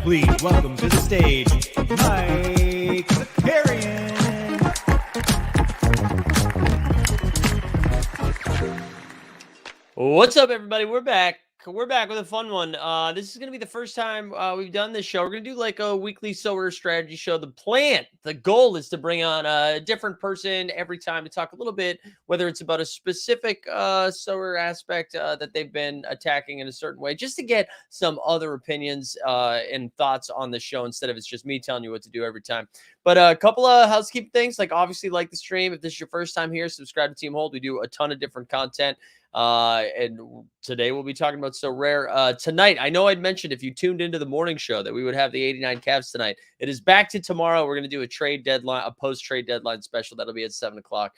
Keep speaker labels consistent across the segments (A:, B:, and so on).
A: Please welcome to the stage, Mike Zakarian.
B: What's up, everybody? We're back. We're back with a fun one. This is going to be the first time we've done this show. We're going to do like a weekly Sorare strategy show. The goal is to bring on a different person every time to talk a little bit, whether it's about a specific Sorare aspect that they've been attacking in a certain way, just to get some other opinions and thoughts on the show instead of it's just me telling you what to do every time. But a couple of housekeeping things, like obviously like the stream. If this is your first time here, subscribe to Team Hold. We do a ton of different content. And today we'll be talking about Sorare. Tonight, I know I'd mentioned if you tuned into the morning show that we would have the 89 Cavs tonight. It is back to tomorrow. We're going to do a post-trade deadline special. That'll be at 7 o'clock.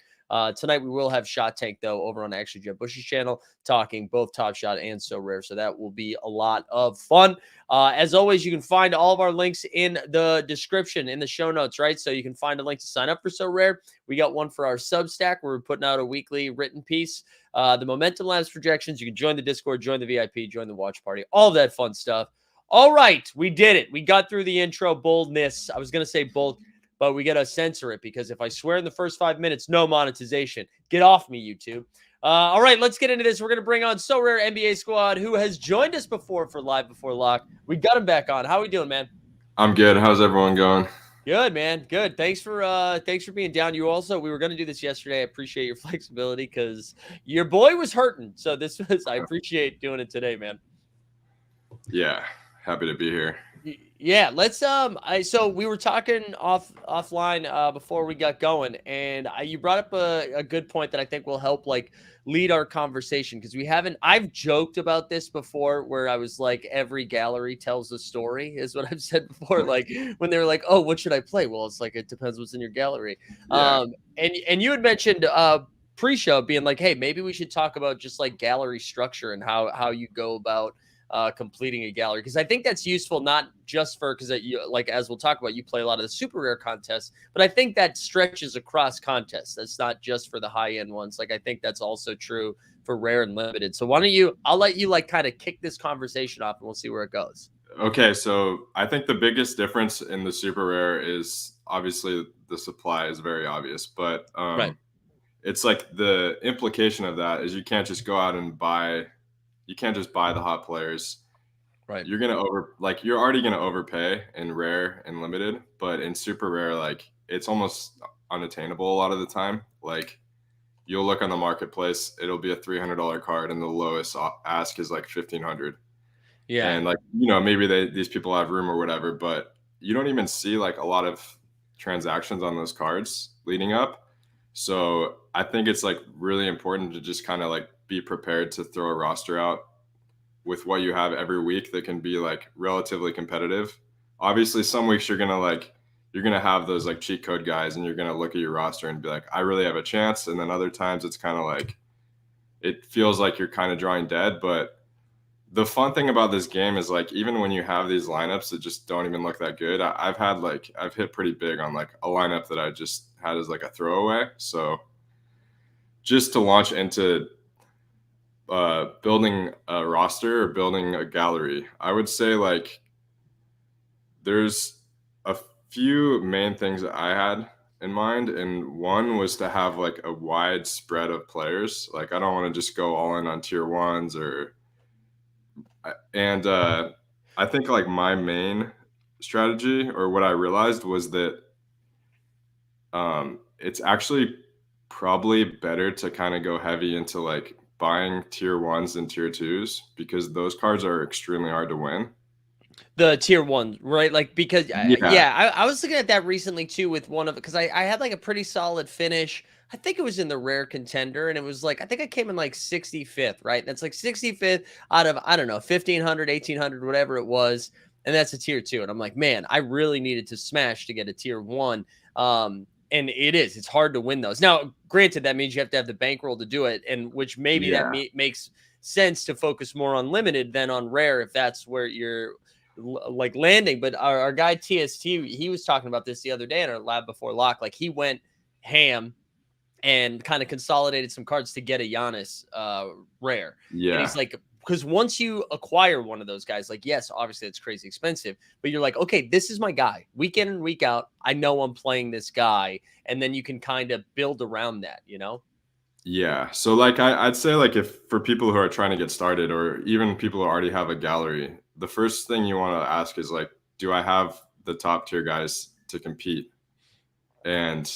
B: Tonight we will have Shot Tank, though, over on Actually Jeb Bush's channel, talking both Top Shot and Sorare. So that will be a lot of fun. As always, you can find all of our links in the description, in the show notes, right? So you can find a link to sign up for Sorare. We got one for our Substack where we're putting out a weekly written piece. The Momentum Labs projections. You can join the Discord, join the VIP, join the watch party, all that fun stuff. All right, we did it. We got through the intro boldness. I was going to say bold, but we got to censor it because if I swear in the first 5 minutes, no monetization. Get off me, YouTube. All right, let's get into this. We're going to bring on Sorare NBA Squad, who has joined us before for Live Before Lock. We got him back on. How are we doing, man?
C: I'm good. How's everyone going?
B: Good, man. Good. Thanks for being down. We were going to do this yesterday. I appreciate your flexibility because your boy was hurting. So I appreciate doing it today, man.
C: Yeah. Happy to be here.
B: Yeah, let's so we were talking offline before we got going, and you brought up a good point that I think will help like lead our conversation because I've joked about this before where I was like every gallery tells a story is what I've said before, like when they're like, oh, what should I play? Well, it's like it depends what's in your gallery.
C: Yeah.
B: And you had mentioned pre-show being like, hey, maybe we should talk about just like gallery structure and how you go about completing a gallery, because I think that's useful not just for because you like as we'll talk about, you play a lot of the super rare contests, but I think that stretches across contests. That's not just for the high end ones. Like I think that's also true for rare and limited. So I'll let you like kind of kick this conversation off and we'll see where it goes.
C: Okay, so I think the biggest difference in the super rare is obviously the supply is very obvious, but
B: right.
C: It's like the implication of that is you can't just go out and buy. You can't just buy the hot players.
B: Right.
C: You're already gonna overpay in rare and limited, but in super rare, like it's almost unattainable a lot of the time. Like you'll look on the marketplace, it'll be a $300 card, and the lowest ask is like $1,500.
B: Yeah.
C: And like maybe these people have room or whatever, but you don't even see like a lot of transactions on those cards leading up. So I think it's like really important to just kind of like be prepared to throw a roster out with what you have every week that can be like relatively competitive. Obviously, some weeks you're gonna have those like cheat code guys, and you're gonna look at your roster and be like, I really have a chance. And then other times it's kind of like it feels like you're kind of drawing dead. But the fun thing about this game is like even when you have these lineups that just don't even look that good, I've hit pretty big on like a lineup that I just had as like a throwaway. So just to launch into building a roster or building a gallery, I would say like there's a few main things that I had in mind, and one was to have like a wide spread of players. Like I don't want to just go all in on tier ones and I think like my main strategy or what I realized was that it's actually probably better to kind of go heavy into like buying tier ones and tier twos because those cards are extremely hard to win.
B: The tier one, right? Like, because,
C: Yeah.
B: yeah, I was looking at that recently too with one of, because I had like a pretty solid finish. I think it was in the rare contender, and it was like, I think I came in like 65th, right? That's like 65th out of, I don't know, 1,500, 1,800, whatever it was. And that's a tier two. And I'm like, man, I really needed to smash to get a tier one. And it's hard to win those. Now, granted, that means you have to have the bankroll to do it, and which maybe that
C: Yeah.
B: makes sense to focus more on limited than on rare if that's where you're like landing. But our guy TST, he was talking about this the other day in our lab before lock. Like he went ham and kind of consolidated some cards to get a Giannis rare. And
C: Yeah.
B: he's like, because once you acquire one of those guys, like, yes, obviously it's crazy expensive, but you're like, okay, this is my guy. Week in and week out, I know I'm playing this guy. And then you can kind of build around that, you know?
C: Yeah. So like I'd say like if for people who are trying to get started or even people who already have a gallery, the first thing you want to ask is like, do I have the top tier guys to compete? And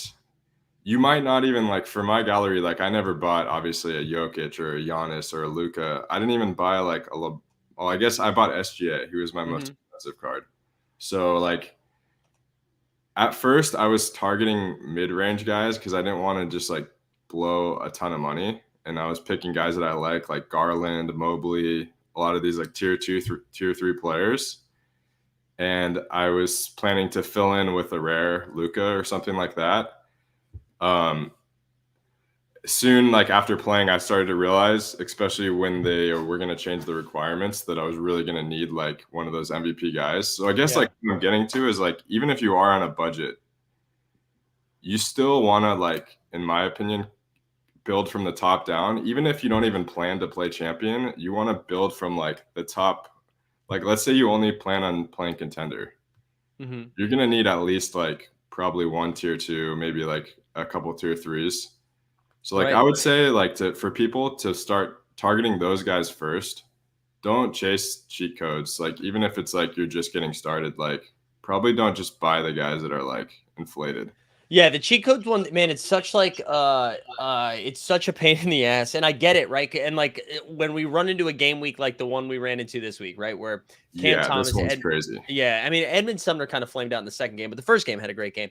C: you might not even like for my gallery, like I never bought obviously a Jokic or a Giannis or a Luka. I didn't even buy like well, I guess I bought SGA, who was my most expensive card. So like at first I was targeting mid-range guys because I didn't want to just like blow a ton of money. And I was picking guys that I like Garland, Mobley, a lot of these like tier two, tier three players. And I was planning to fill in with a rare Luka or something like that. Soon, like after playing, I started to realize, especially when they were going to change the requirements, that I was really going to need like one of those MVP guys. So I guess like what I'm getting to is like, even if you are on a budget, you still want to like, in my opinion, build from the top down. Even if you don't even plan to play champion, you want to build from like the top. Like, let's say you only plan on playing contender. You're going to need at least like probably one tier two, maybe like a couple tier threes. So like I would say like for people to start targeting those guys first. Don't chase cheat codes. Like even if it's like you're just getting started, like probably don't just buy the guys that are like inflated.
B: Yeah, the cheat codes one, man, it's such like it's such a pain in the ass. And I get it, right? And like when we run into a game week like the one we ran into this week, right? Where Cam Thomas,
C: this one's crazy.
B: Yeah, I mean Edmund Sumner kind of flamed out in the second game, but the first game had a great game.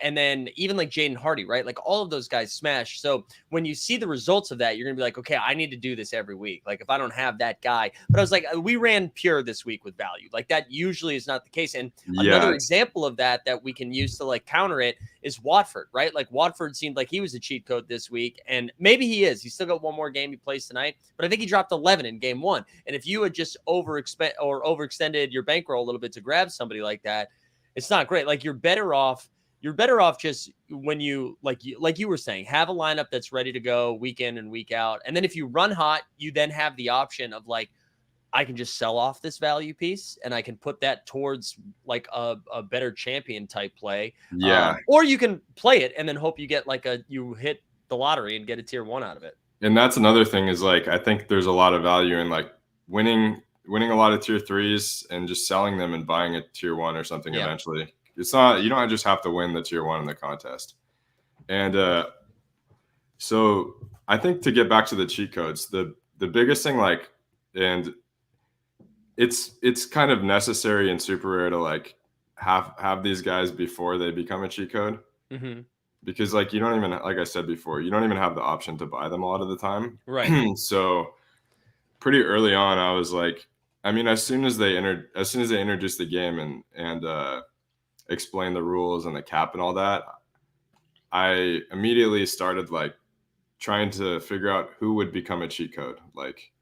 B: And then even like Jaden Hardy, right? Like all of those guys smashed. So when you see the results of that, you're gonna be like, okay, I need to do this every week. Like if I don't have that guy, but I was like, we ran pure this week with value. Like that usually is not the case. And another example of that we can use to like counter it is Watford, right? Like Watford seemed like he was a cheat code this week, and maybe he is. He's still got one more game he plays tonight, but I think he dropped 11 in game one. And if you had just overextended your bankroll a little bit to grab somebody like that, it's not great. Like you're better off just when you like you were saying, have a lineup that's ready to go week in and week out. And then if you run hot, you then have the option of like, I can just sell off this value piece and I can put that towards like a better champion type play.
C: Yeah.
B: Or you can play it and then hope you get like you hit the lottery and get a tier one out of it.
C: And that's another thing is like, I think there's a lot of value in like winning a lot of tier threes and just selling them and buying a tier one or something eventually. It's not, you don't just have to win the tier one in the contest. And so I think to get back to the cheat codes, the biggest thing, like, and it's kind of necessary and super rare to like have these guys before they become a cheat code. Because like you don't even, like I said before, you don't even have the option to buy them a lot of the time.
B: Right.
C: So pretty early on, I was like, I mean, as soon as they introduced the game and explained the rules and the cap and all that, I immediately started like trying to figure out who would become a cheat code. Like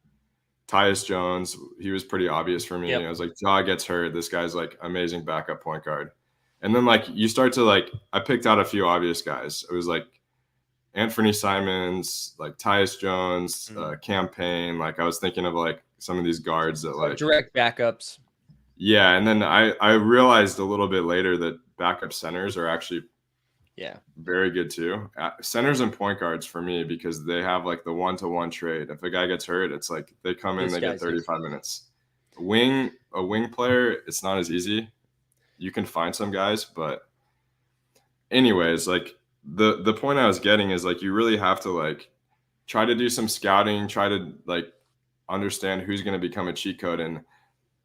C: Tyus Jones, he was pretty obvious for me. I was like, Ja gets hurt. This guy's like amazing backup point guard. And then like you start to like, I picked out a few obvious guys. It was like Anthony Simons, like Tyus Jones, Campaign. Like I was thinking of like some of these guards that like
B: direct backups.
C: Yeah, and then I realized a little bit later that backup centers are actually very good too. Centers and point guards for me, because they have like the 1-to-1 trade. If a guy gets hurt, it's like they come in, they get 35 minutes. A wing player, it's not as easy. You can find some guys, but anyways, like the point I was getting is like you really have to like try to do some scouting, try to like understand who's going to become a cheat code. And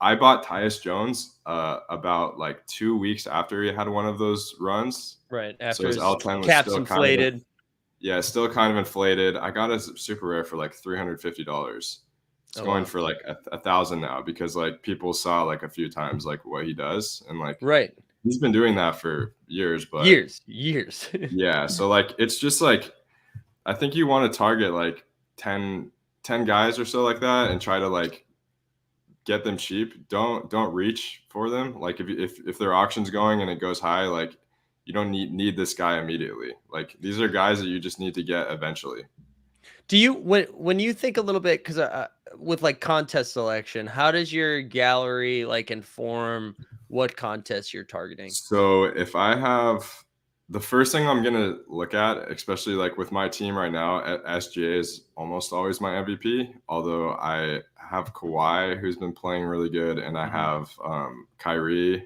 C: I bought Tyus Jones about like 2 weeks after he had one of those runs.
B: Right. After
C: so his L10 was
B: caps
C: still
B: inflated.
C: Still kind of inflated. I got a super rare for like $350. It's going for like $1,000 now, because like people saw like a few times like what he does, and like he's been doing that for years. But
B: years.
C: Yeah. So like it's just like I think you want to target like 10 guys or so like that, and try to like get them cheap. Don't reach for them. Like if their auction's going and it goes high, like you don't need this guy immediately. Like these are guys that you just need to get eventually.
B: Do you when you think a little bit, because with like contest selection, how does your gallery like inform what contests you're targeting?
C: So if I have, the first thing I'm gonna look at, especially like with my team right now, SGA is almost always my MVP. Although I have Kawhi, who's been playing really good, and I have Kyrie,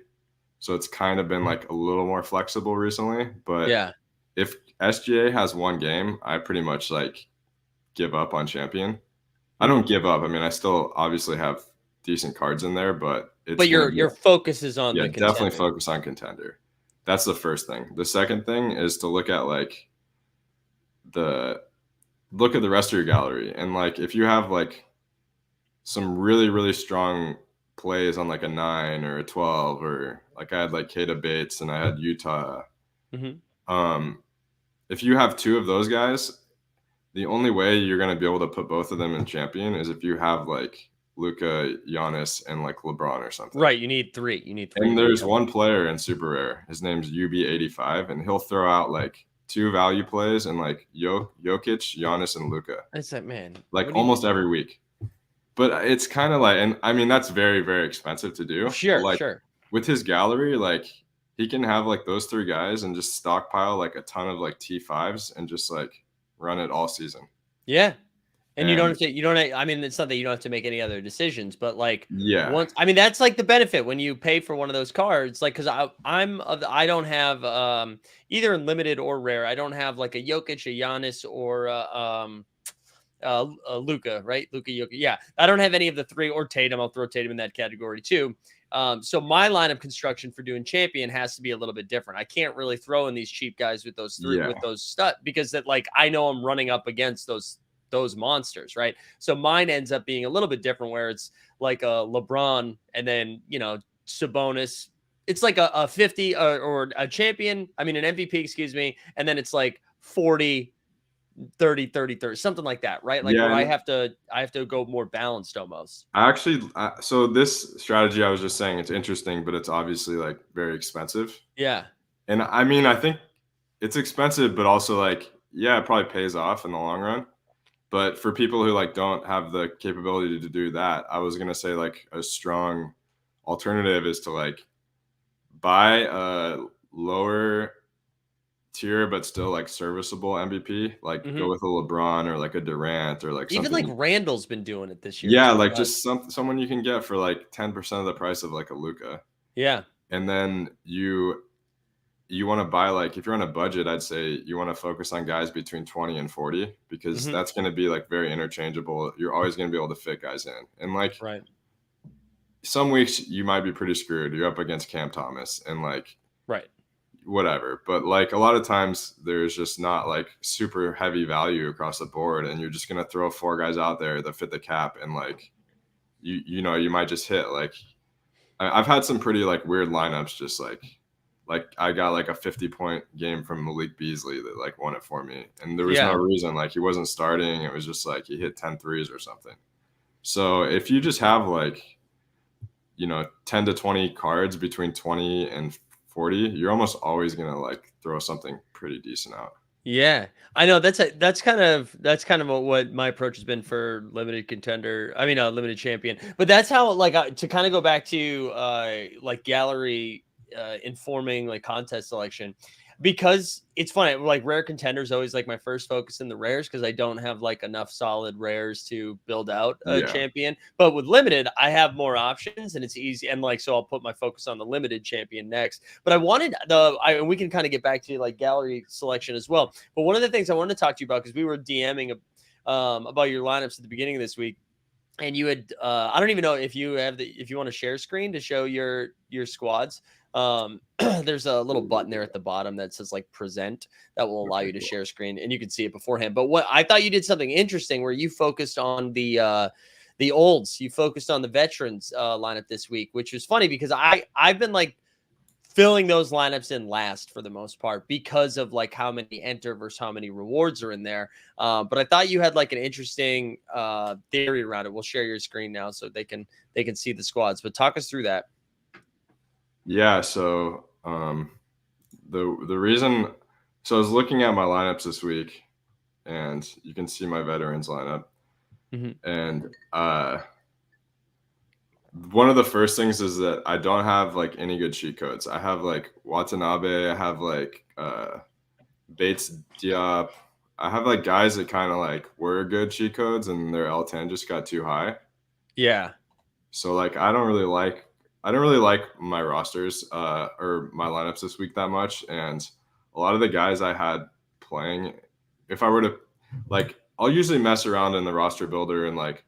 C: so it's kind of been like a little more flexible recently. But if SGA has one game, I pretty much like give up on champion. I don't give up. I mean, I still obviously have decent cards in there, but
B: your focus is on the contender.
C: Definitely focus on contender. That's the first thing. The second thing is to look at like look at the rest of your gallery, and like if you have like some really really strong plays on like a 9 or a 12, or like I had like Keita Bates and I had Utah. If you have two of those guys, the only way you're going to be able to put both of them in champion is if you have like Luka, Giannis, and like LeBron or something.
B: Right. You need three.
C: And there's one player in super rare. His name's UB85, and he'll throw out like 2 value plays and like Jokic, Giannis, and Luka.
B: It's like, man,
C: like almost every week. But it's kind of like, and I mean that's very very expensive to do.
B: Sure.
C: With his gallery, like he can have like those 3 guys and just stockpile like a ton of like T5s and just like run it all season.
B: Yeah. And you don't have to, I mean, it's not that you don't have to make any other decisions, but like, I mean, that's like the benefit when you pay for one of those cards, like, cause I don't have, either in limited or rare. I don't have like a Jokic, a Giannis, or, Luka, right? Luka, Jokic. Yeah. I don't have any of the 3, or Tatum. I'll throw Tatum in that category too. So my line of construction for doing champion has to be a little bit different. I can't really throw in these cheap guys with those 3, with those stud, because that like, I know I'm running up against those monsters, right? So mine ends up being a little bit different, where it's like a LeBron and then, Sabonis. It's like a 50 or a champion. I mean, an MVP, excuse me. And then it's like 40, 30, 30, 30, something like that, right? Like where I have to go more balanced almost.
C: So this strategy, I was just saying, it's interesting, but it's obviously like very expensive.
B: Yeah.
C: And I mean, I think it's expensive, but also like, it probably pays off in the long run. But for people who like don't have the capability to do that, I was gonna say like a strong alternative is to like buy a lower tier but still like serviceable MVP, like go with a LeBron or like a Durant or like
B: even
C: something.
B: Like Randall's been doing it this year.
C: Yeah, like just someone you can get for like 10% of the price of like a Luka.
B: Yeah.
C: And then you want to buy, like, if you're on a budget, I'd say you want to focus on guys between 20 and 40, because that's going to be like very interchangeable. You're always going to be able to fit guys in. And like some weeks you might be pretty screwed. You're up against Cam Thomas and like whatever. But like a lot of times there's just not like super heavy value across the board, and you're just going to throw 4 guys out there that fit the cap, and like you might just hit. Like I've had some pretty like weird lineups, just like I got like a 50-point game from Malik Beasley that like won it for me. And there was no reason, like he wasn't starting. It was just like he hit 10 threes or something. So if you just have like, 10 to 20 cards between 20 and 40, you're almost always going to like throw something pretty decent out.
B: Yeah, I know that's kind of what my approach has been for limited contender. I mean, limited champion. But that's how like to kind of go back to like gallery informing like contest selection, because it's funny. Like rare contenders always like my first focus in the rares because I don't have like enough solid rares to build out a
C: Yeah.
B: champion. But with limited, I have more options and it's easy. And like so, I'll put my focus on the limited champion next. But I wanted and we can kind of get back to like gallery selection as well. But one of the things I wanted to talk to you about, because we were DMing about your lineups at the beginning of this week, and you had I don't even know if you have if you want to share screen to show your squads. There's a little button there at the bottom that says like present that will allow you to share screen, and you can see it beforehand. But what I thought you did something interesting where you focused on the olds, you focused on the veterans lineup this week, which was funny because I've been like filling those lineups in last for the most part because of like how many enter versus how many rewards are in there. But I thought you had like an interesting theory around it. We'll share your screen now so they can see the squads. But talk us through that.
C: Yeah. So the reason, so I was looking at my lineups this week, and you can see my veterans lineup, and one of the first things is that I don't have like any good cheat codes. I have like Watanabe, I have like Bates Diop. I have like guys that kind of like were good cheat codes and their L10 just got too high.
B: Yeah.
C: So like I don't really like my rosters or my lineups this week that much. And a lot of the guys I had playing, if I were to like, I'll usually mess around in the roster builder and like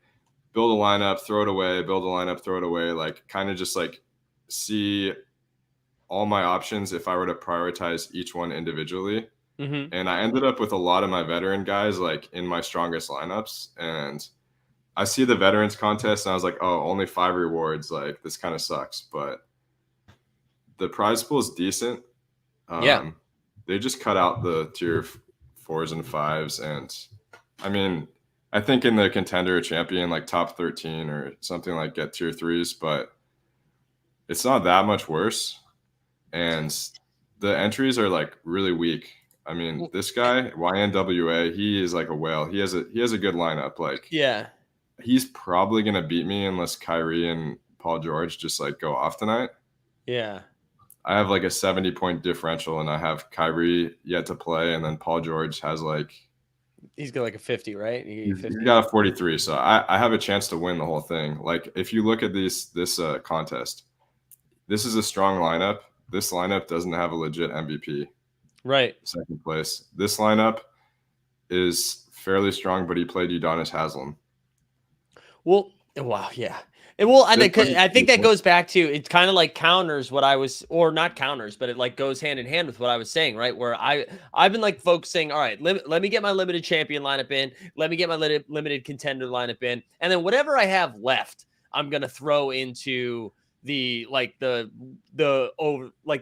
C: build a lineup, throw it away, build a lineup, throw it away, like kind of just like see all my options if I were to prioritize each one individually. And I ended up with a lot of my veteran guys like in my strongest lineups. And I see the veterans contest and I was like, oh, only 5 rewards. Like this kind of sucks. But the prize pool is decent.
B: Yeah.
C: They just cut out the tier 4s and 5s. And I mean, I think in the contender champion, like top 13 or something like get tier 3s, but it's not that much worse. And the entries are like really weak. I mean, this guy, YNWA, he is like a whale. He has a good lineup. Like,
B: yeah,
C: he's probably gonna beat me unless Kyrie and Paul George just like go off tonight.
B: Yeah.
C: I have like a 70-point differential, and I have Kyrie yet to play, and then Paul George has like
B: he's got like a 50, right?
C: He's got a 43, so I have a chance to win the whole thing. Like if you look at this contest, this is a strong lineup. This lineup doesn't have a legit MVP.
B: Right.
C: Second place. This lineup is fairly strong, but he played Udonis Haslem.
B: Well, wow, yeah. And well, I think that goes back to, it kind of like counters what I was, or not counters, but it like goes hand in hand with what I was saying, right? Where I've been like focusing, all right, let me get my limited champion lineup in, let me get my limited contender lineup in, and then whatever I have left, I'm gonna throw into the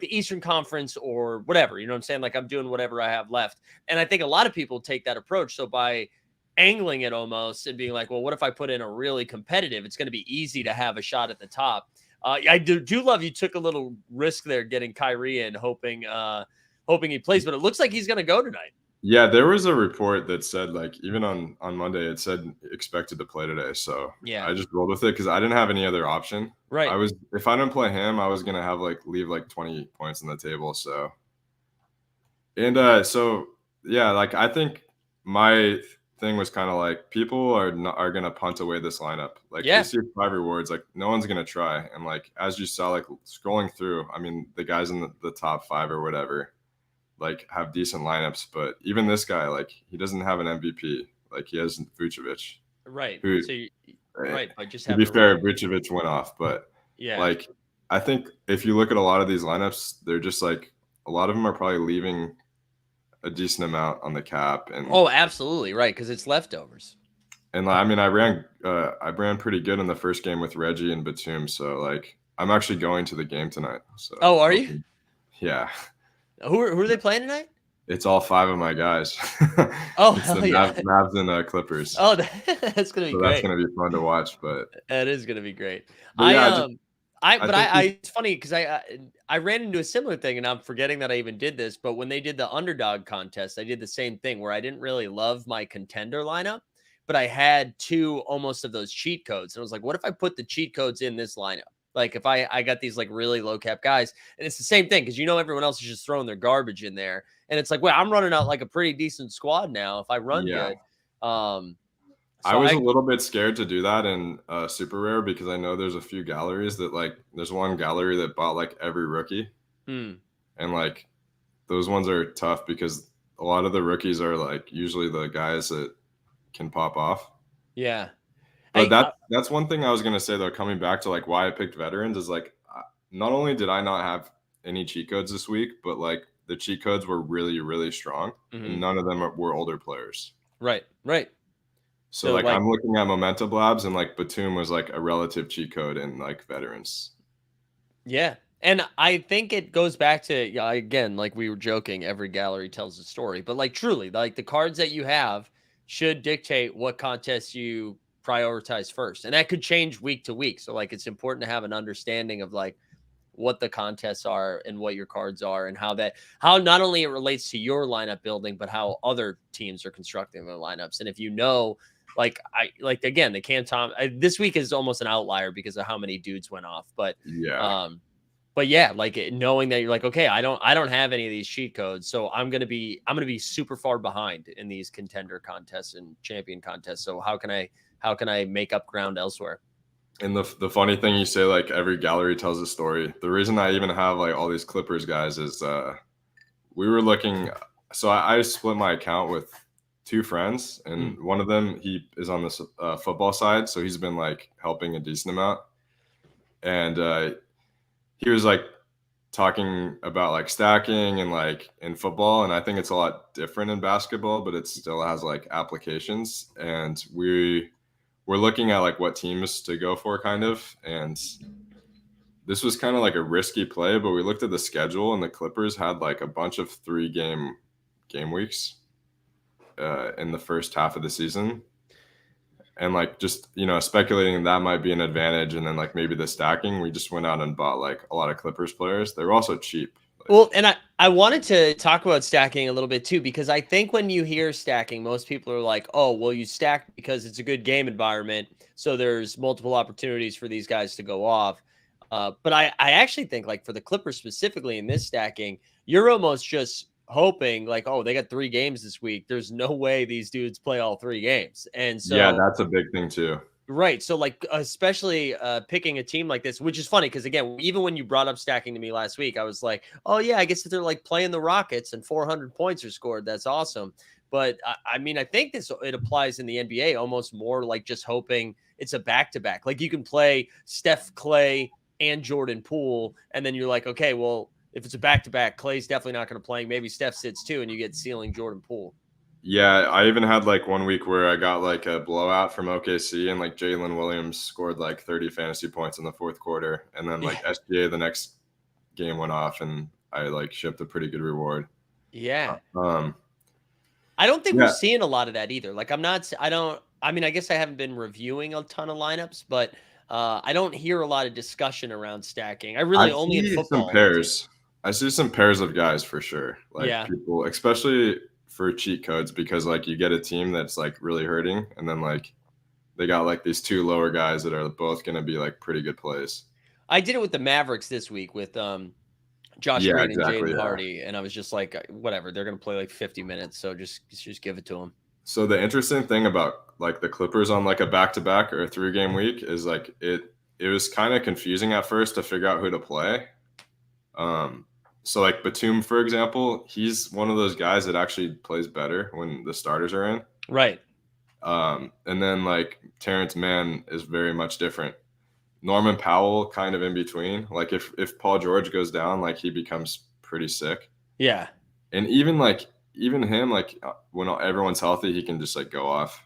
B: Eastern Conference or whatever, you know what I'm saying? Like I'm doing whatever I have left. And I think a lot of people take that approach. So by angling it almost and being like, well, what if I put in a really competitive, it's going to be easy to have a shot at the top. I do love you took a little risk there getting Kyrie in, hoping he plays, but it looks like he's going to go tonight.
C: Yeah, there was a report that said like even on Monday it said expected to play today. So
B: yeah,
C: I just rolled with it because I didn't have any other option.
B: Right.
C: If I didn't play him, I was gonna have leave 20 points on the table. So so yeah, like I think my thing was kind of like people are gonna punt away this lineup. Like you see 5 rewards, like no one's gonna try. And like as you saw, like scrolling through, I mean the guys in the top 5 or whatever like have decent lineups, but even this guy, like he doesn't have an MVP. Like he has Vucevic.
B: Right. Right. But just
C: to be fair, Vucevic went off, but
B: yeah,
C: like I think if you look at a lot of these lineups, they're just like a lot of them are probably leaving a decent amount on the cap. And
B: absolutely right, because it's leftovers.
C: And I mean, I ran pretty good in the first game with Reggie and Batum, so like I'm actually going to the game tonight. So
B: are you?
C: Yeah.
B: Who are they playing tonight?
C: It's all 5 of my guys.
B: It's
C: the Mavs and Clippers.
B: Oh, that's gonna be great.
C: That's gonna be fun to watch. But
B: that is gonna be great. It's funny because I ran into a similar thing, and I'm forgetting that I even did this. But when they did the underdog contest, I did the same thing where I didn't really love my contender lineup, but I had two almost of those cheat codes, and I was like, what if I put the cheat codes in this lineup? Like if I got these like really low cap guys, and it's the same thing because everyone else is just throwing their garbage in there, and it's like, well, I'm running out like a pretty decent squad now if I run
C: Yeah.
B: good.
C: I
B: So
C: was a little bit scared to do that in Super Rare because I know there's a few galleries that like there's one gallery that bought like every rookie, and like those ones are tough because a lot of the rookies are like usually the guys that can pop off.
B: Yeah.
C: But that's one thing I was gonna say though, coming back to like why I picked veterans is like not only did I not have any cheat codes this week, but like the cheat codes were really, really strong, and none of them were older players.
B: Right.
C: So like I'm looking at Momentum Labs, and like Batum was like a relative cheat code in like veterans.
B: Yeah. And I think it goes back to, again, like we were joking, every gallery tells a story, but like truly, like the cards that you have should dictate what contests you prioritize first. And that could change week to week. So like it's important to have an understanding of like what the contests are and what your cards are and how not only it relates to your lineup building, but how other teams are constructing their lineups. And if again, the Cam this week is almost an outlier because of how many dudes went off, but knowing that you're like, okay, I don't have any of these cheat codes, so I'm gonna be super far behind in these contender contests and champion contests. So how can I make up ground elsewhere?
C: And the funny thing, you say like every gallery tells a story. The reason I even have like all these Clippers guys is we were looking. So I split my account with two friends, and one of them, he is on the football side, so he's been like helping a decent amount, and he was like talking about like stacking and like in football, and I think it's a lot different in basketball, but it still has like applications. And we're looking at like what teams to go for kind of, and this was kind of like a risky play, but we looked at the schedule, and the Clippers had like a bunch of 3-game weeks in the first half of the season. And like just speculating that might be an advantage, and then like maybe the stacking, we just went out and bought like a lot of Clippers players. They were also cheap.
B: Well, and I wanted to talk about stacking a little bit too, because I think when you hear stacking, most people are like, oh, well, you stack because it's a good game environment, so there's multiple opportunities for these guys to go off. But I actually think like for the Clippers specifically in this stacking, you're almost just hoping like, oh, they got 3 games this week. There's no way these dudes play all 3 games. And so
C: yeah, that's a big thing too.
B: Right. So like, especially picking a team like this, which is funny because again, even when you brought up stacking to me last week, I was like, oh yeah, I guess if they're like playing the Rockets and 400 points are scored, that's awesome. But I mean, I think it applies in the NBA almost more like just hoping it's a back-to-back. Like you can play Steph, Clay, and Jordan Poole, and then you're like, okay, well, if it's a back-to-back, Clay's definitely not going to play. Maybe Steph sits too, and you get ceiling Jordan Poole.
C: Yeah, I even had like one week where I got like a blowout from OKC, and like Jalen Williams scored like 30 fantasy points in the fourth quarter, and then like SGA the next game went off, and I like shipped a pretty good reward.
B: Yeah. I don't think we're seeing a lot of that either. Like I mean, I guess I haven't been reviewing a ton of lineups, but I don't hear a lot of discussion around stacking. I only in football.
C: I see some pairs of guys for sure. Like people, especially for cheat codes, because like you get a team that's like really hurting, and then like they got like these 2 lower guys that are both going to be like pretty good plays.
B: I did it with the Mavericks this week with Josh Green and Jaden Hardy, and I was just like, whatever, they're going to play like 50 minutes, so just give it to them. So
C: the interesting thing about like the Clippers on like a back-to-back or a 3-game week is like it was kind of confusing at first to figure out who to play. So like Batum, for example, he's one of those guys that actually plays better when the starters are in.
B: Right.
C: And then like Terrence Mann is very much different. Norman Powell kind of in between. Like if Paul George goes down, like he becomes pretty sick.
B: Yeah.
C: And even him, like when everyone's healthy, he can just like go off.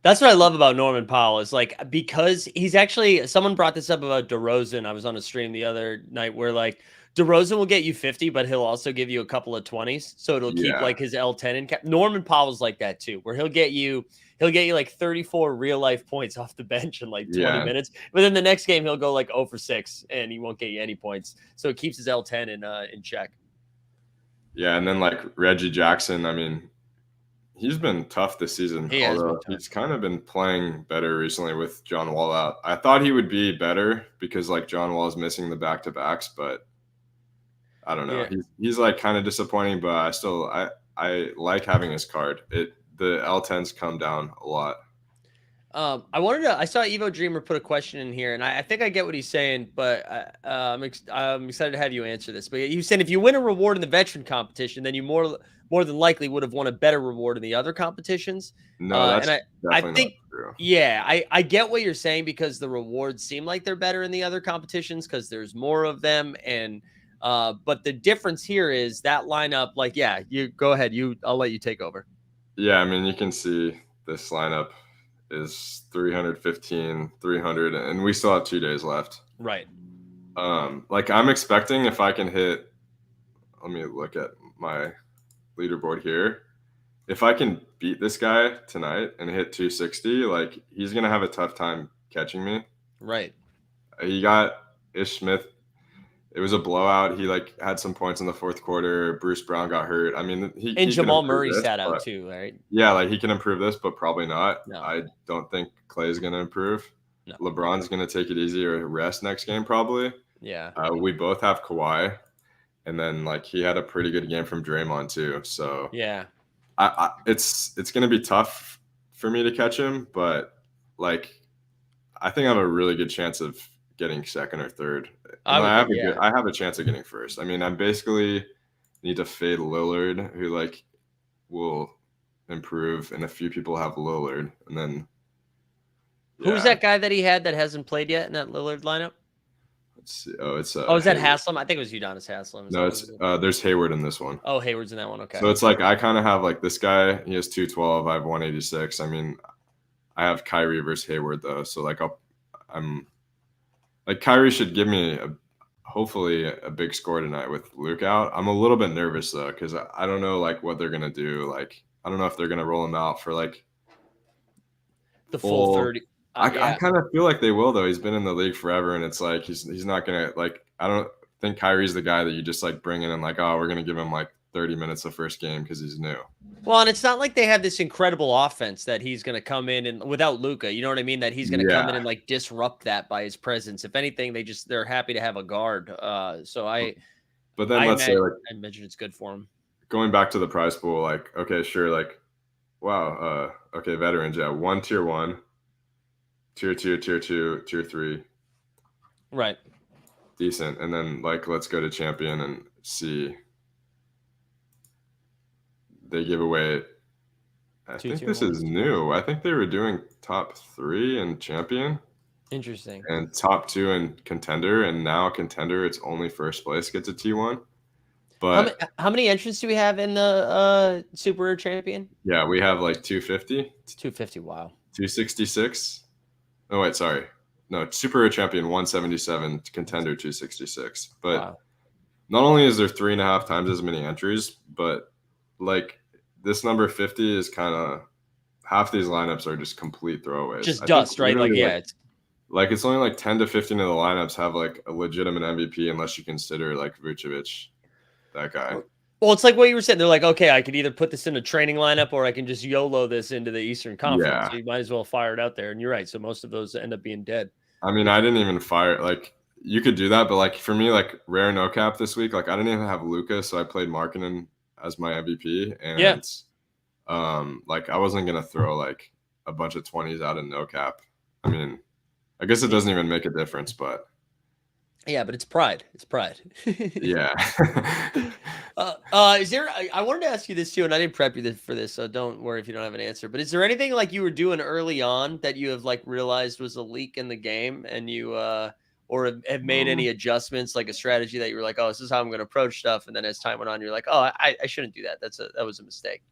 B: That's what I love about Norman Powell is like, because he's actually, someone brought this up about DeRozan. I was on a stream the other night where like DeRozan will get you 50, but he'll also give you a couple of 20s. So it'll keep like his L10 in cap. Norman Powell's like that too, where he'll get you he'll get you like 34 real life points off the bench in like 20
C: Yeah.
B: minutes. But then the next game he'll go like 0 for 6 and he won't get you any points. So it keeps his L10 in check.
C: Yeah, and then like Reggie Jackson, I mean, he's been tough this season,
B: He has been
C: although
B: tough.
C: he's kind of been playing better recently with John Wall out. I thought he would be better because like John Wall is missing the back-to-backs, but I don't know.
B: Yeah.
C: He's like kind of disappointing, but I like having his card. The L10s come down a lot.
B: I saw Evo Dreamer put a question in here, and I think I get what he's saying, but I'm excited to have you answer this. But you said if you win a reward in the veteran competition, then you more than likely would have won a better reward in the other competitions.
C: No, that's
B: and I
C: definitely
B: think,
C: not true.
B: yeah, I get what you're saying because the rewards seem like they're better in the other competitions because there's more of them, and but the difference here is that lineup. Like, yeah, you go ahead. I'll let you take over.
C: Yeah, I mean, you can see this lineup is 315, 300, and we still have 2 days left.
B: Right.
C: Like I'm expecting if I can hit, let me look at my leaderboard here. If I can beat this guy tonight and hit 260, like he's gonna have a tough time catching me.
B: Right.
C: He got Ish Smith. It was a blowout. He like had some points in the fourth quarter. Bruce Brown got hurt. I mean, he
B: And
C: can
B: Jamal
C: improve
B: Murray
C: this,
B: sat out
C: but
B: too, right?
C: yeah, like he can improve this, but probably not.
B: No.
C: I don't think Clay's gonna improve.
B: No.
C: LeBron's gonna take it easy or rest next game probably.
B: Yeah.
C: We both have Kawhi, and then like he had a pretty good game from Draymond too. So
B: Yeah.
C: it's gonna be tough for me to catch him, but like I think I have a really good chance of getting second or third. And I have a chance of getting first. I mean, I basically need to fade Lillard, who like will improve, and a few people have Lillard, and then
B: Who's that guy that he had that hasn't played yet in that Lillard lineup?
C: Let's see. Oh, it's
B: is that Haslam? I think it was Udonis Haslam.
C: No, it's there's Hayward in this one.
B: Oh, Hayward's in that one. Okay.
C: So it's like I kind of have like this guy. He has 212. I have 186. I mean, I have Kyrie versus Hayward though. So like I'm like Kyrie should give me hopefully a big score tonight with Luke out. I'm a little bit nervous though because I don't know like what they're gonna do. Like I don't know if they're gonna roll him out for like
B: the full 30.
C: I kind of feel like they will though. He's been in the league forever, and it's like he's not gonna like. I don't think Kyrie's the guy that you just like bring in and like, oh, we're gonna give him like 30 minutes the first game because he's new.
B: Well, and it's not like they have this incredible offense that he's going to come in and without Luka, you know what I mean? That he's going to come in and like disrupt that by his presence. If anything, they're happy to have a guard. But then let's say like I imagine it's good for him.
C: Going back to the prize pool, like okay, sure, like wow, okay, veterans, yeah, one tier 1, tier 2, tier 2, tier 3,
B: right?
C: Decent, and then like let's go to champion and see. They give away. I think this is new. I think they were doing top 3 in champion.
B: Interesting.
C: And top 2 in contender, and now contender, it's only first place gets a T1. But
B: how many entrants do we have in the Super Rare Champion?
C: Yeah, we have like 250.
B: 250. Wow.
C: 266. Oh wait, sorry. No, Super Rare Champion 177, contender 266. But not only is there 3.5 times as many entries, but like this number 50 is kind of half these lineups are just complete throwaways.
B: Just dust, right? Like yeah,
C: it's only like 10 to 15 of the lineups have like a legitimate MVP unless you consider like Vucevic, that guy.
B: Well, it's like what you were saying. They're like, okay, I could either put this in a training lineup or I can just YOLO this into the Eastern Conference.
C: Yeah.
B: So you might as well fire it out there. And you're right. So most of those end up being dead.
C: I mean, I didn't even fire like you could do that, but like for me, like rare no cap this week, like I didn't even have Luka, so I played Markkanen as my MVP, and like I wasn't gonna throw like a bunch of 20s out of no cap. I mean, I guess it doesn't even make a difference, but
B: yeah, but it's pride. It's pride.
C: Yeah.
B: Is there? I wanted to ask you this too, and I didn't prep you for this, so don't worry if you don't have an answer. But is there anything like you were doing early on that you have like realized was a leak in the game, and you or have made any adjustments, like a strategy that you were like, oh, this is how I'm going to approach stuff, and then as time went on, you're like, oh, I shouldn't do that. That was a mistake.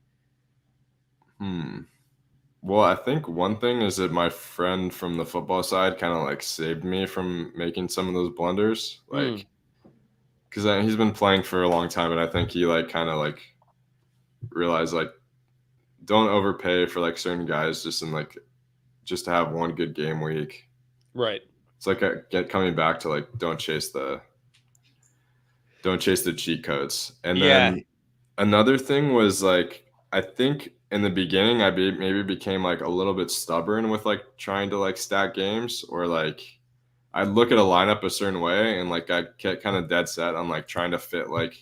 C: Well, I think one thing is that my friend from the football side kind of like saved me from making some of those blunders, like because he's been playing for a long time, and I think he like kind of like realized like don't overpay for like certain guys just to have one good game week.
B: Right.
C: It's like coming back to like don't chase the cheat codes. And
B: Yeah.
C: then another thing was like I think in the beginning maybe became like a little bit stubborn with like trying to like stack games, or like I'd look at a lineup a certain way and like I get kind of dead set on like trying to fit like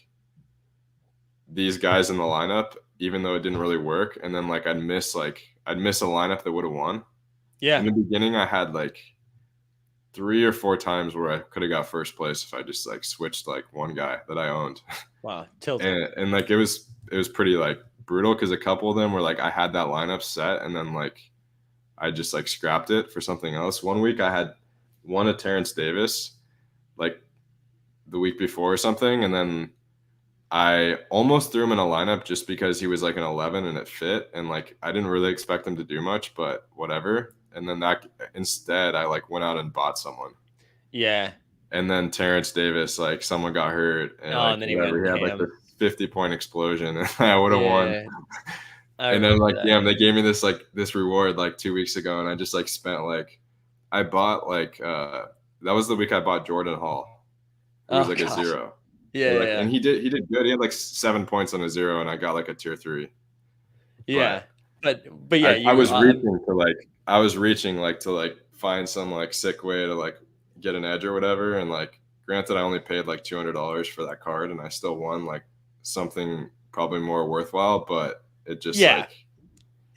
C: these guys in the lineup, even though it didn't really work. And then like I'd miss a lineup that would have won.
B: Yeah.
C: In the beginning, I had like 3 or 4 times where I could have got first place if I just like switched like one guy that I owned.
B: Wow. Tilted.
C: And like it was pretty like brutal because a couple of them were like I had that lineup set and then like I just like scrapped it for something else. One week I had won a Terrence Davis like the week before or something, and then I almost threw him in a lineup just because he was like an 11 and it fit, and like I didn't really expect him to do much, but whatever. And then that instead I like went out and bought someone.
B: Yeah.
C: And then Terrence Davis, like someone got hurt, and like
B: And then
C: he
B: he went
C: had like
B: ham.
C: this 50-point explosion, and I would have won. And then like
B: that.
C: they gave me this reward like 2 weeks ago, and I just like spent like I bought like that was the week I bought Jordan Hall. It was like
B: gosh.
C: a 0.
B: Yeah,
C: like,
B: yeah.
C: And he did good. He had like 7 points on a 0, and I got like a tier 3.
B: Yeah, but yeah,
C: I was reaching to like find some like sick way to like get an edge or whatever. And like, granted, I only paid like $200 for that card, and I still won like something probably more worthwhile. But it just like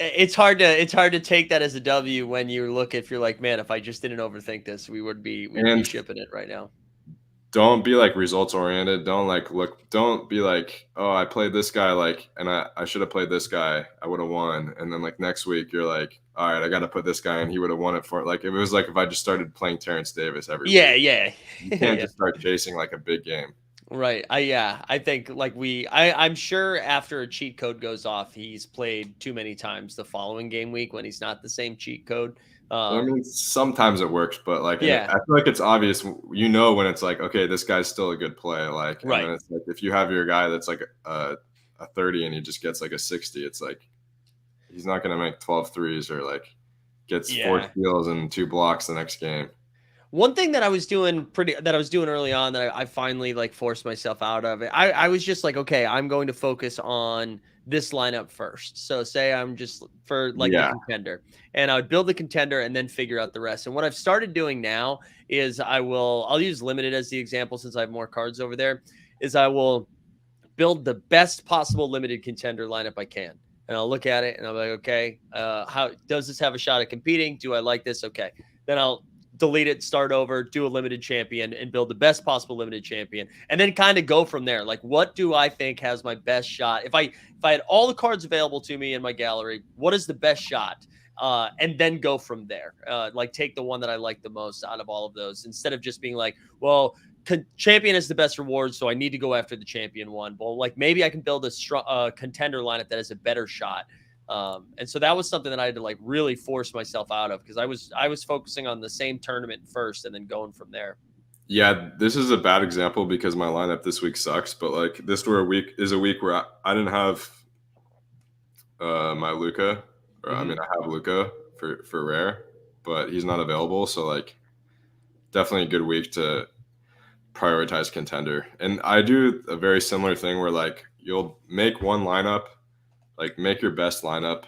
B: it's hard to take that as a W when if you're like, man, if I just didn't overthink this, we'd be shipping it right now.
C: Don't be like results oriented. Don't be like, oh, I played this guy like, and I should have played this guy. I would have won. And then like next week you're like, all right, I got to put this guy in. He would have won it for like, it was like if I just started playing Terrence Davis every week.
B: Yeah.
C: You can't just start chasing like a big game.
B: Right. I think like I'm sure after a cheat code goes off, he's played too many times the following game week when he's not the same cheat code.
C: I mean, sometimes it works, but like,
B: yeah,
C: I feel like it's obvious, when it's like, okay, this guy's still a good play. Like,
B: right.
C: And then it's like, if you have your guy that's like a 30 and he just gets like a 60, it's like, he's not going to make 12 threes or like gets 4 steals and 2 blocks the next game.
B: One thing that I was doing early on that I finally like forced myself out of it. I was just like, okay, I'm going to focus on this lineup first. So say I'm just for like the contender, and I would build the contender and then figure out the rest. And what I've started doing now is I'll use limited as the example since I have more cards over there, is I will build the best possible limited contender lineup I can. And I'll look at it and I'm like, okay, how does this have a shot at competing? Do I like this? Okay. Then I'll delete it, start over, do a limited champion, and build the best possible limited champion, and then kind of go from there. Like, what do I think has my best shot? If I had all the cards available to me in my gallery, what is the best shot? And then go from there. Like, take the one that I like the most out of all of those, instead of just being like, well, champion is the best reward, so I need to go after the champion one. Well, like maybe I can build a contender lineup that has a better shot. And so that was something that I had to like really force myself out of, because I was focusing on the same tournament first and then going from there.
C: Yeah, this is a bad example because my lineup this week sucks, but like this is a week where I didn't have my Luka, or I mean I have Luka for rare, but he's not available, so like definitely a good week to prioritize contender. And I do a very similar thing where like you'll make one lineup, like make your best lineup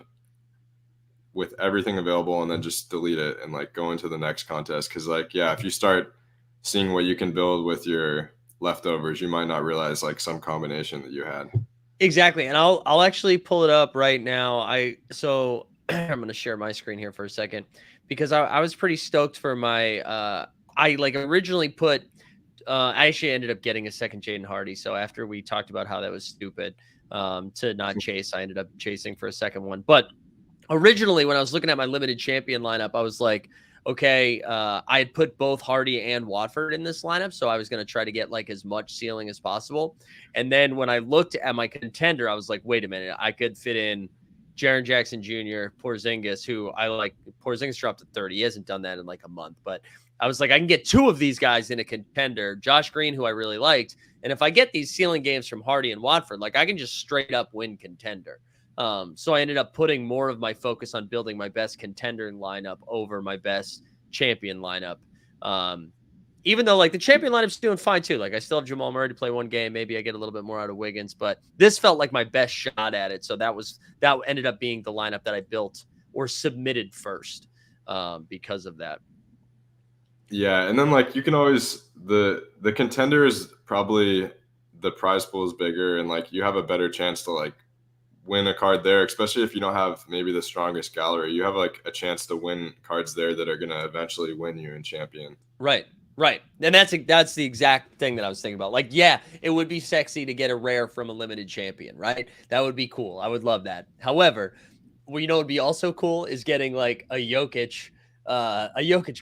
C: with everything available, and then just delete it and like go into the next contest. Cause like, yeah, if you start seeing what you can build with your leftovers, you might not realize like some combination that you had.
B: Exactly. And I'll actually pull it up right now. So I'm going to share my screen here for a second, because I was pretty stoked for my, I like originally put, I actually ended up getting a second Jaden Hardy. So after we talked about how that was stupid to not chase, I ended up chasing for a second one. But originally, when I was looking at my limited champion lineup, I was like, okay, I had put both Hardy and Watford in this lineup, so I was going to try to get like as much ceiling as possible. And then when I looked at my contender, I was like, wait a minute, I could fit in Jaren Jackson Jr., Porzingis, who I like. Porzingis dropped to 30. He hasn't done that in like a month, but I was like, I can get 2 of these guys in a contender. Josh Green, who I really liked, and if I get these ceiling games from Hardy and Watford, like I can just straight up win contender. So I ended up putting more of my focus on building my best contender lineup over my best champion lineup. Um, Even though like the champion lineup's doing fine too. Like I still have Jamal Murray to play one game. Maybe I get a little bit more out of Wiggins, but this felt like my best shot at it. So that ended up being the lineup that I built or submitted first because of that.
C: Yeah, and then like you can always the contender is probably the prize pool is bigger, and like you have a better chance to like win a card there, especially if you don't have maybe the strongest gallery. You have like a chance to win cards there that are gonna eventually win you in champion.
B: Right. Right. And that's the exact thing that I was thinking about. Like, yeah, it would be sexy to get a rare from a limited champion, right? That would be cool. I would love that. However, what you know would be also cool is getting like a Jokic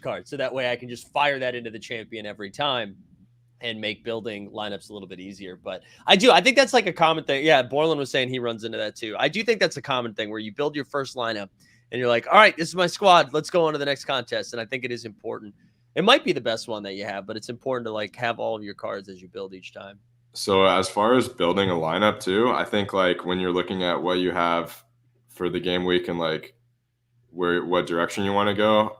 B: card. So that way I can just fire that into the champion every time and make building lineups a little bit easier. But I think that's like a common thing. Yeah, Borland was saying he runs into that too. I do think that's a common thing where you build your first lineup and you're like, all right, this is my squad. Let's go on to the next contest. And I think it is important. It might be the best one that you have, but it's important to like have all of your cards as you build each time.
C: So as far as building a lineup too, I think like when you're looking at what you have for the game week and like what direction you want to go,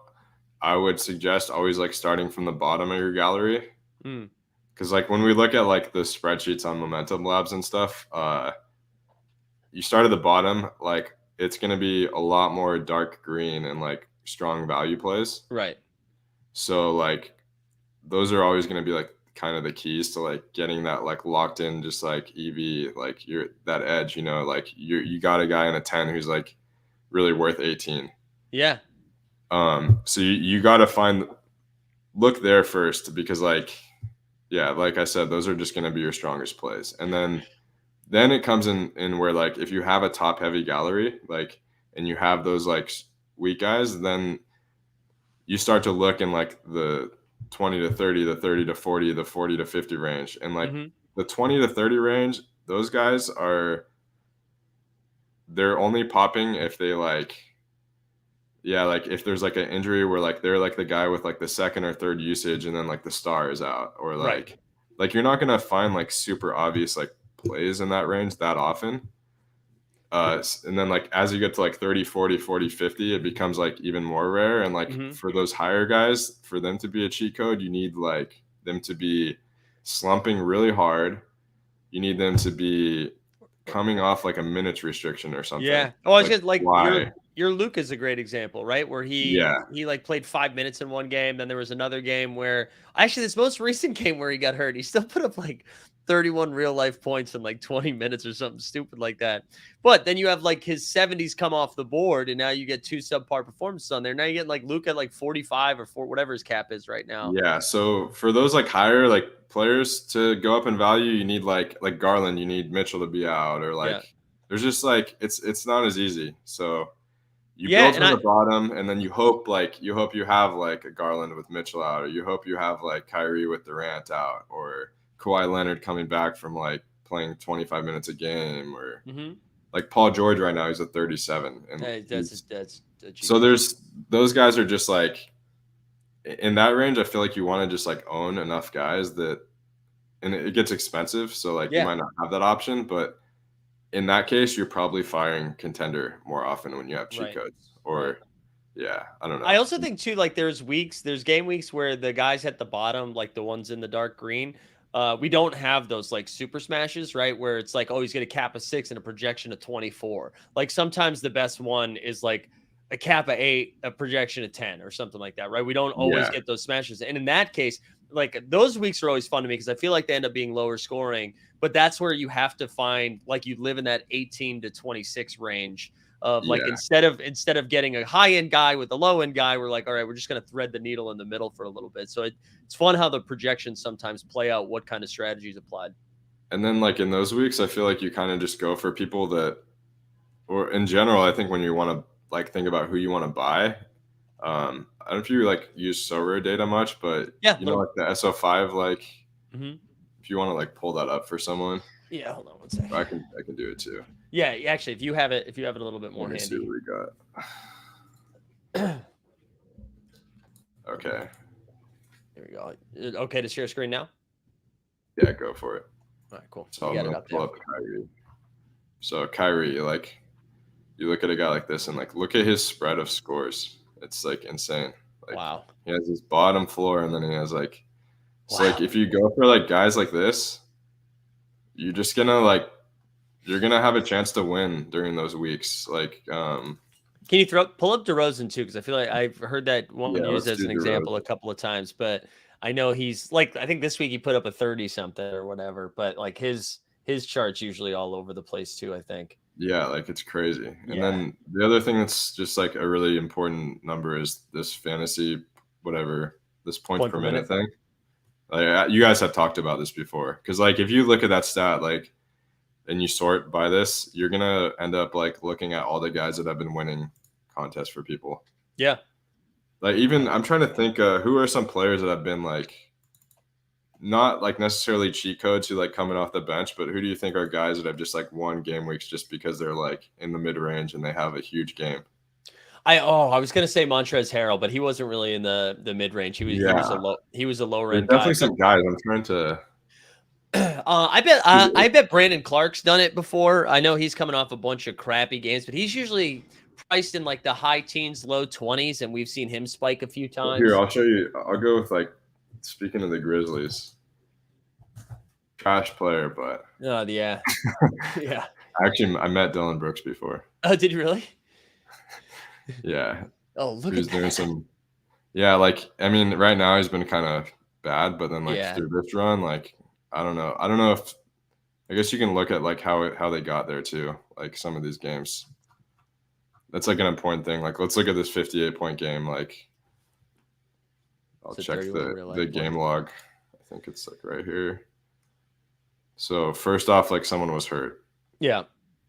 C: I would suggest always like starting from the bottom of your gallery. Because like when we look at like the spreadsheets on Momentum Labs and stuff, you start at the bottom, like it's going to be a lot more dark green and like strong value plays.
B: Right.
C: So like those are always going to be like kind of the keys to like getting that like locked in, just like EV, like you're that edge, you know, like you got a guy in a 10 who's like really worth 18.
B: Yeah.
C: So you got to look there first because like, yeah, like I said, those are just going to be your strongest plays. And then it comes in where like, if you have a top heavy gallery, like, and you have those like weak guys, then you start to look in like the 20 to 30, the 30 to 40, the 40 to 50 range. And like the 20 to 30 range, those guys they're only popping if they like, yeah, like if there's like an injury where like they're like the guy with like the second or third usage and then like the star is out, or like you're not going to find like super obvious like plays in that range that often. And then like as you get to like 30, 40, 40, 50, it becomes like even more rare. And like for those higher guys, for them to be a cheat code, you need like them to be slumping really hard. You need them to be coming off like a minutes restriction or something.
B: Yeah. Oh, I was just like your Luke is a great example, right? Where he like played 5 minutes in one game. Then there was another game where actually this most recent game where he got hurt, he still put up like 31 real life points in like 20 minutes or something stupid like that. But then you have like his 70s come off the board, and now you get 2 subpar performances on there. Now you get like Luke at like 45 or 4, whatever his cap is right now.
C: Yeah. So for those like higher like players to go up in value, you need like Garland, you need Mitchell to be out, or like there's just like it's not as easy. So you build from the bottom, and then you hope you have like a Garland with Mitchell out, or you hope you have like Kyrie with Durant out, or Kawhi Leonard coming back from like playing 25 minutes a game, or like Paul George right now, he's at 37. And so there's those guys are just like in that range. I feel like you want to just like own enough guys that, and it gets expensive. So like you might not have that option, but in that case, you're probably firing contender more often when you have cheat codes, or yeah, I don't know.
B: I also think too, like there's game weeks where the guys at the bottom, like the ones in the dark green, we don't have those like super smashes, right? Where it's like, oh, he's going to cap a 6 and a projection of 24. Like sometimes the best one is like a cap of 8, a projection of 10 or something like that, right? We don't always get those smashes. And in that case, like those weeks are always fun to me because I feel like they end up being lower scoring, but that's where you have to find, like you live in that 18 to 26 range of like, instead of getting a high end guy with a low end guy, we're like, all right, we're just going to thread the needle in the middle for a little bit. So it's fun how the projections sometimes play out what kind of strategies applied. And
C: then like in those weeks, I feel like you kind of just go for people that, or in general, I think when you want to like think about who you want to buy, I don't know if you like use Sorare data much, but you know, like the SO5, like if you want to like pull that up for someone.
B: Yeah, hold on one second.
C: I can do it too.
B: Yeah, actually, if you have it a little bit more handy.
C: See what we got. Okay.
B: Here we go. Okay to share screen now?
C: Yeah, go for it.
B: All right, cool.
C: So I'm gonna pull up Kyrie. So Kyrie, like you look at a guy like this and like look at his spread of scores. It's like insane. Like
B: Wow.
C: he has his bottom floor and then he has like so
B: Wow.
C: like if you go for like guys like this, you're just gonna like you're gonna have a chance to win during those weeks. Like
B: Can you pull up DeRozan too? Because I feel like I've heard that one
C: yeah,
B: used
C: let's
B: as
C: do
B: an example a
C: DeRozan.
B: couple of times, but I know he's like I think this week he put up a 30 something or whatever, but like his chart's usually all over the place too, I think.
C: Yeah, like it's crazy. And
B: Yeah.
C: then the other thing that's just like a really important number is this fantasy, whatever, this points
B: Point
C: per
B: per
C: minute
B: minute.
C: thing. Like you guys have talked about this before. Because like if you look at that stat, like and you sort by this, you're gonna end up like looking at all the guys that have been winning contests for people.
B: Yeah.
C: Like even I'm trying to think who are some players that have been like not like necessarily cheat codes who like coming off the bench, but who do you think are guys that have just like won game weeks just because they're like in the mid range and they have a huge game?
B: I was gonna say Montrezl Harrell, but he wasn't really in the mid range. He was a lower
C: There's
B: end guy.
C: definitely some guys. I'm trying to.
B: I bet Brandon Clark's done it before. I know he's coming off a bunch of crappy games, but he's usually priced in like the high teens, low 20s, and we've seen him spike a few times.
C: Here, I'll show you. I'll go with like. Speaking of the Grizzlies, trash player, but
B: Oh yeah, yeah.
C: actually, I met Dylan Brooks before.
B: Oh, did you really?
C: Yeah,
B: Oh, look
C: he was
B: at
C: doing
B: that.
C: some. Yeah, like I mean, right now he's been kind of bad, but then like
B: Yeah.
C: through this run, like I don't know. I don't know if I guess you can look at like how they got there too. Like some of these games, that's like an important thing. Like let's look at this 58-point game. Like I'll
B: It's a
C: check
B: 31 real
C: the
B: life
C: game
B: one.
C: log. I think it's like right here. So first off, like someone was hurt.
B: Yeah.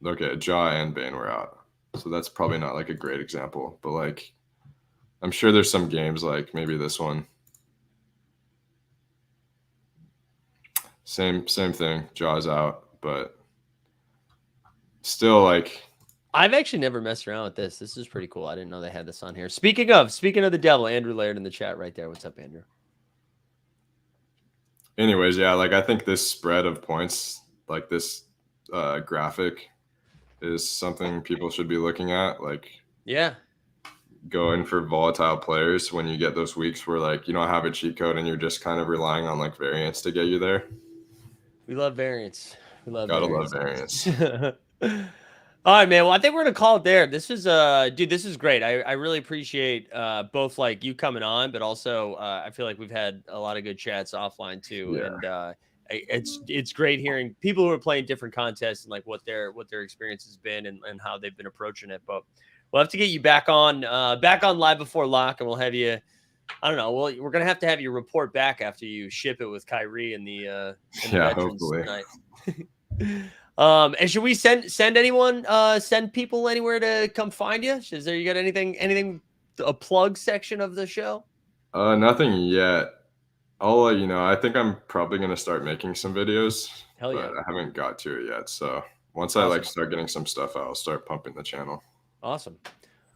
C: Okay, Ja and Bane were out. So that's probably not like a great example, but like I'm sure there's some games like maybe this one. Same thing. Jaws out, but still like
B: I've actually never messed around with this. This is pretty cool. I didn't know they had this on here. Speaking of the devil, Andrew Laird in the chat right there. What's up, Andrew?
C: anyways, yeah, like I think this spread of points, like this graphic is something people should be looking at. Like
B: Yeah.
C: going for volatile players when you get those weeks where like you don't have a cheat code and you're just kind of relying on like variance to get you there.
B: We love variance. We love
C: Gotta
B: variance.
C: love variance.
B: All right, man. Well, I think we're gonna call it there. This is dude, this is great. I really appreciate both like you coming on, but also I feel like we've had a lot of good chats offline too.
C: Yeah.
B: And it's great hearing people who are playing different contests and like what their experience has been and how they've been approaching it. But we'll have to get you back on live before lock, and we'll have you. I don't know. Well, we're gonna have to have you report back after you ship it with Kyrie in the Veterans
C: Hopefully.
B: tonight. And should we send anyone, send people anywhere to come find you? Is there, you got anything, a plug section of the show?
C: Nothing yet. I'll let you know. I think I'm probably gonna start making some videos,
B: Hell
C: but
B: yeah.
C: I haven't got to it yet. So once I like start getting some stuff out, I'll start pumping the channel.
B: Awesome.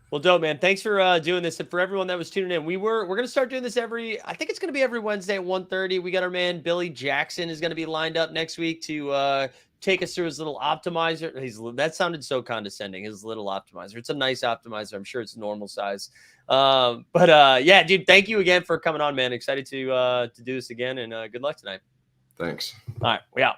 B: Well, dope, man. Thanks for doing this. And for everyone that was tuning in, we're going to start doing this I think it's going to be every Wednesday at 1:30. We got our man Billy Jackson is going to be lined up next week to take us through his little optimizer. That sounded so condescending, his little optimizer. It's a nice optimizer. I'm sure it's normal size. Yeah, dude, thank you again for coming on, man. Excited to do this again, and good luck tonight.
C: Thanks.
B: All right, we out.